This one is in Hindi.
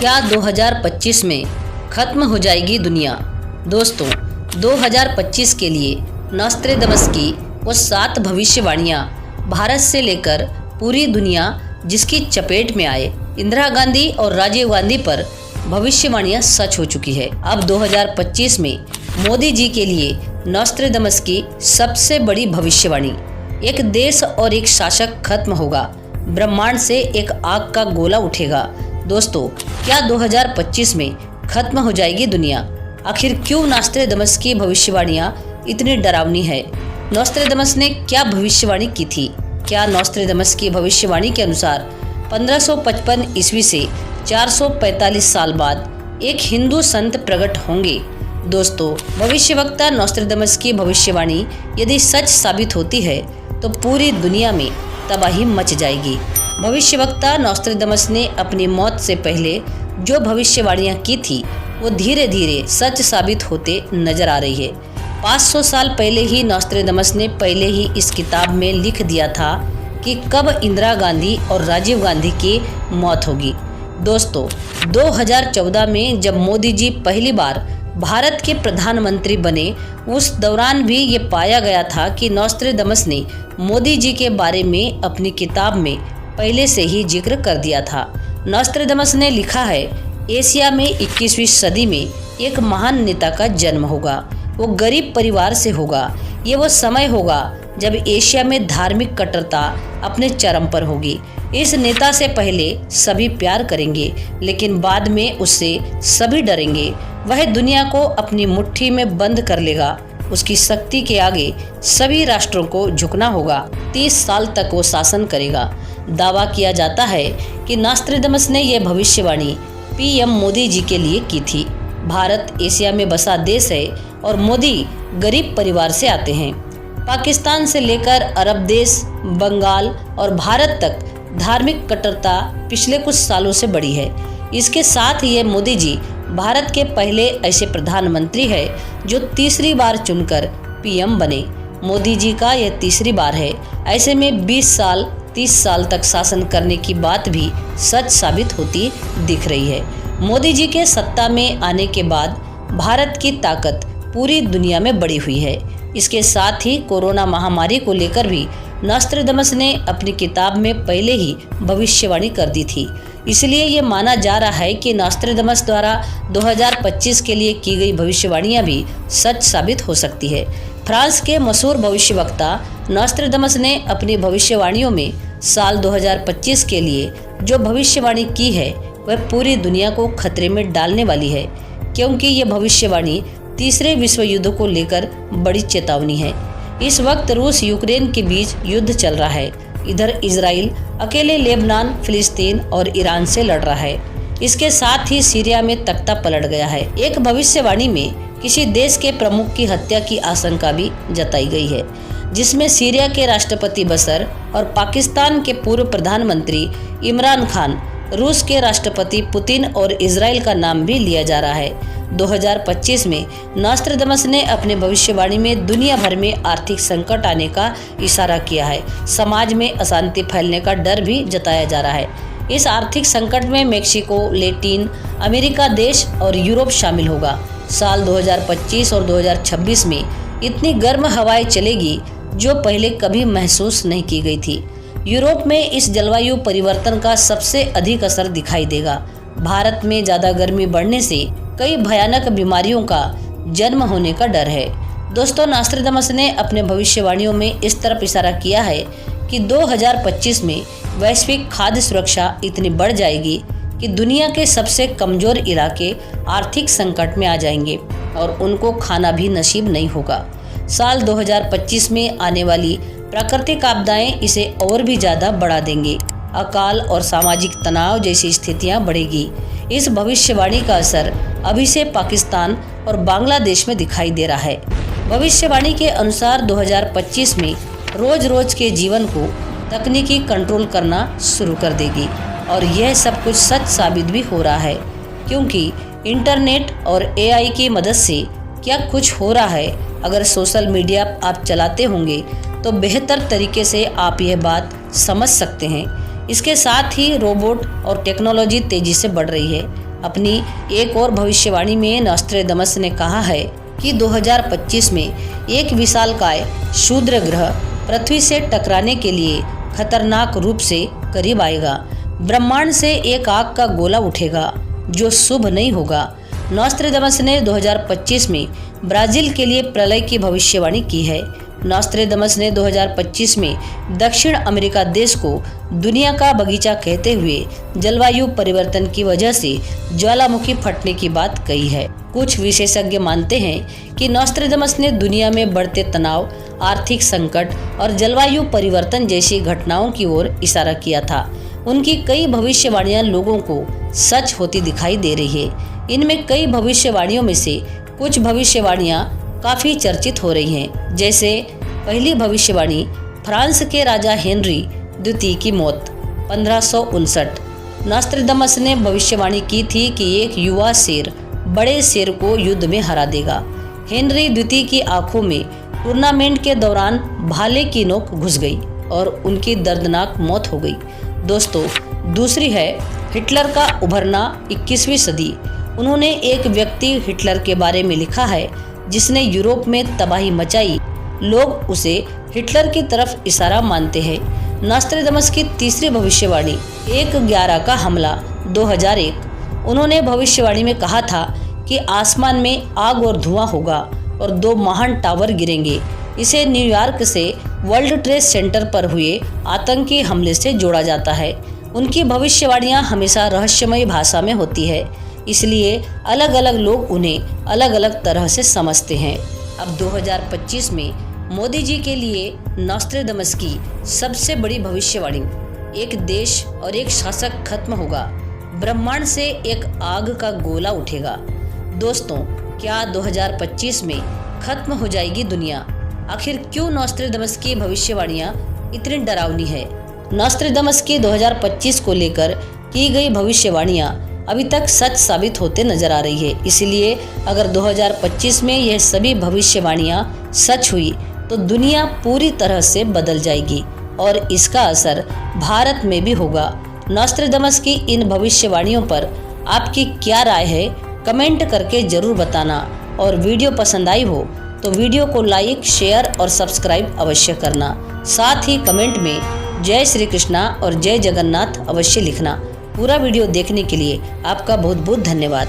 क्या 2025 में खत्म हो जाएगी दुनिया? दोस्तों, 2025 के लिए नॉस्ट्रेडमस की वो 7 भविष्यवाणियाँ भारत से लेकर पूरी दुनिया जिसकी चपेट में आए। इंदिरा गांधी और राजीव गांधी पर भविष्यवाणियाँ सच हो चुकी है। अब 2025 में मोदी जी के लिए नॉस्ट्रेडमस की सबसे बड़ी भविष्यवाणी, एक देश और एक शासक खत्म होगा, ब्रह्मांड से एक आग का गोला उठेगा। दोस्तों, क्या 2025 में खत्म हो जाएगी दुनिया? आखिर क्यों नॉस्ट्रेडमस की भविष्यवाणियाँ इतनी डरावनी है? नॉस्ट्रेडमस ने क्या भविष्यवाणी की थी? क्या नॉस्ट्रेडमस की भविष्यवाणी के अनुसार 1555 ईस्वी से 445 साल बाद एक हिंदू संत प्रकट होंगे? दोस्तों, भविष्यवक्ता नॉस्ट्रेडमस की भविष्यवाणी यदि सच साबित होती है तो पूरी दुनिया में तबाही मच जाएगी। भविष्यवक्ता नॉस्ट्रेडमस ने अपनी मौत से पहले जो भविष्यवाणियां की थी वो धीरे धीरे सच साबित होते नजर आ रही है। 500 साल पहले ही नॉस्ट्रेडमस ने पहले ही इस किताब में लिख दिया था कि कब इंदिरा गांधी और राजीव गांधी की मौत होगी। दोस्तों, 2014 में जब मोदी जी पहली बार भारत के प्रधानमंत्री बने, उस दौरान भी ये पाया गया था कि नॉस्ट्रेडमस ने मोदी जी के बारे में अपनी किताब में पहले से ही जिक्र कर दिया था। नॉस्ट्रेडमस ने लिखा है, एशिया में 21वीं सदी में एक महान नेता का जन्म होगा। वो गरीब परिवार से होगा। ये वो समय होगा जब एशिया में धार्मिक कट्टरता अपने चरम पर होगी। इस नेता से पहले सभी प्यार करेंगे, लेकिन बाद में उससे सभी डरेंगे। वह दुनिया को अपनी मुट्ठी में बंद कर लेगा। उसकी शक्ति के आगे सभी राष्ट्रों को झुकना होगा। 30 साल तक वो शासन करेगा। दावा किया जाता है कि नॉस्ट्रेडमस ने यह भविष्यवाणी पीएम मोदी जी के लिए की थी। भारत एशिया में बसा देश है और मोदी गरीब परिवार से आते हैं। पाकिस्तान से लेकर अरब देश, बंगाल और भारत तक धार्मिक कट्टरता पिछले कुछ सालों से बढ़ी है। इसके साथ ये मोदी जी भारत के पहले ऐसे प्रधानमंत्री हैं जो तीसरी बार चुनकर पीएम बने। मोदी जी का यह तीसरी बार है। ऐसे में 30 साल तक शासन करने की बात भी सच साबित होती दिख रही है। मोदी जी के सत्ता में आने के बाद भारत की ताकत पूरी दुनिया में बढ़ी हुई है। इसके साथ ही कोरोना महामारी को लेकर भी नॉस्ट्रेडमस ने अपनी किताब में पहले ही भविष्यवाणी कर दी थी। इसलिए ये माना जा रहा है कि नॉस्ट्रेडमस द्वारा 2025 के लिए की गई भविष्यवाणियां भी सच साबित हो सकती है। फ्रांस के मशहूर भविष्यवक्ता नॉस्ट्रेडमस ने अपनी भविष्यवाणियों में साल 2025 के लिए जो भविष्यवाणी की है वह पूरी दुनिया को खतरे में डालने वाली है, क्योंकि ये भविष्यवाणी तीसरे विश्व युद्ध को लेकर बड़ी चेतावनी है। इस वक्त रूस यूक्रेन के बीच युद्ध चल रहा है। इधर इजराइल अकेले लेबनान, फिलिस्तीन और ईरान से लड़ रहा है। इसके साथ ही सीरिया में तख्ता पलट गया है। एक भविष्यवाणी में किसी देश के प्रमुख की हत्या की आशंका भी जताई गई है, जिसमें सीरिया के राष्ट्रपति बशर और पाकिस्तान के पूर्व प्रधानमंत्री इमरान खान, रूस के राष्ट्रपति पुतिन और इजराइल का नाम भी लिया जा रहा है। 2025 में नॉस्ट्रेडमस ने अपने भविष्यवाणी में दुनिया भर में आर्थिक संकट आने का इशारा किया है। समाज में अशांति फैलने का डर भी जताया जा रहा है। इस आर्थिक संकट में मेक्सिको, लैटिन अमेरिका देश और यूरोप शामिल होगा। साल 2025 और 2026 में इतनी गर्म हवाएं चलेगी जो पहले कभी महसूस नहीं की गई थी। यूरोप में इस जलवायु परिवर्तन का सबसे अधिक असर दिखाई देगा। भारत में ज़्यादा गर्मी बढ़ने से कई भयानक बीमारियों का जन्म होने का डर है। दोस्तों, नॉस्ट्रेडमस ने अपने भविष्यवाणियों में इस तरफ इशारा किया है कि 2025 में वैश्विक खाद्य सुरक्षा इतनी बढ़ जाएगी कि दुनिया के सबसे कमजोर इलाके आर्थिक संकट में आ जाएंगे और उनको खाना भी नसीब नहीं होगा। साल 2025 में आने वाली प्राकृतिक आपदाएं इसे और भी ज़्यादा बढ़ा देंगे। अकाल और सामाजिक तनाव जैसी स्थितियां बढ़ेगी। इस भविष्यवाणी का असर अभी से पाकिस्तान और बांग्लादेश में दिखाई दे रहा है। भविष्यवाणी के अनुसार 2025 में रोज रोज के जीवन को तकनीकी कंट्रोल करना शुरू कर देगी और यह सब कुछ सच साबित भी हो रहा है, क्योंकि इंटरनेट और एआई की मदद से क्या कुछ हो रहा है। अगर सोशल मीडिया आप चलाते होंगे तो बेहतर तरीके से आप यह बात समझ सकते हैं। इसके साथ ही रोबोट और टेक्नोलॉजी तेजी से बढ़ रही है। अपनी एक और भविष्यवाणी में नॉस्ट्रेडमस ने कहा है कि 2025 में एक विशालकाय क्षुद्र ग्रह पृथ्वी से टकराने के लिए खतरनाक रूप से करीब आएगा। ब्रह्मांड से एक आग का गोला उठेगा जो शुभ नहीं होगा। नॉस्ट्रेडमस ने 2025 में ब्राजील के लिए प्रलय की भविष्यवाणी की है। नॉस्ट्रेडमस ने 2025 में दक्षिण अमेरिका देश को दुनिया का बगीचा कहते हुए जलवायु परिवर्तन की वजह से ज्वालामुखी फटने की बात कही है। कुछ विशेषज्ञ मानते हैं कि नॉस्ट्रेडमस ने दुनिया में बढ़ते तनाव, आर्थिक संकट और जलवायु परिवर्तन जैसी घटनाओं की ओर इशारा किया था। उनकी कई भविष्यवाणियां लोगों को सच होती दिखाई दे रही है। इनमें कई भविष्यवाणियों में से कुछ भविष्यवाणियां काफी चर्चित हो रही हैं। जैसे पहली भविष्यवाणी, फ्रांस के राजा हेनरी द्वितीय की मौत 1559। नॉस्ट्रेडमस ने भविष्यवाणी की थी कि एक युवा शेर बड़े शेर को युद्ध में हरा देगा। हेनरी द्वितीय की आंखों में टूर्नामेंट के दौरान भाले की नोक घुस गई और उनकी दर्दनाक मौत हो गई। दोस्तों, दूसरी है हिटलर का उभरना 21वीं सदी। उन्होंने एक व्यक्ति हिटलर के बारे में लिखा है जिसने यूरोप में तबाही मचाई। लोग उसे हिटलर की तरफ इशारा मानते हैं। नॉस्ट्रेडमस की तीसरी भविष्यवाणी, 1/11 का हमला 2001। उन्होंने भविष्यवाणी में कहा था कि आसमान में आग और धुआं होगा और 2 महान टावर गिरेंगे। इसे न्यूयॉर्क से वर्ल्ड ट्रेड सेंटर पर हुए आतंकी हमले से जोड़ा जाता है। उनकी भविष्यवाणियां हमेशा रहस्यमय भाषा में होती है, इसलिए अलग अलग लोग उन्हें अलग अलग तरह से समझते हैं। अब 2025 में मोदी जी के लिए नॉस्ट्रेडमस की सबसे बड़ी भविष्यवाणी, एक देश और एक शासक खत्म होगा, ब्रह्मांड से एक आग का गोला उठेगा। दोस्तों, क्या 2025 में खत्म हो जाएगी दुनिया? आखिर क्यों नॉस्ट्रेडमस की भविष्यवाणियां इतनी डरावनी है? नॉस्ट्रेडमस की 2025 को लेकर की गई भविष्यवाणियां अभी तक सच साबित होते नजर आ रही है। इसलिए अगर 2025 में यह सभी भविष्यवाणियां सच हुई तो दुनिया पूरी तरह से बदल जाएगी और इसका असर भारत में भी होगा। नॉस्ट्रेडमस की इन भविष्यवाणियों पर आपकी क्या राय है? कमेंट करके जरूर बताना। और वीडियो पसंद आई हो तो वीडियो को लाइक, शेयर और सब्सक्राइब अवश्य करना। साथ ही कमेंट में जय श्री कृष्णा और जय जगन्नाथ अवश्य लिखना। पूरा वीडियो देखने के लिए आपका बहुत बहुत धन्यवाद।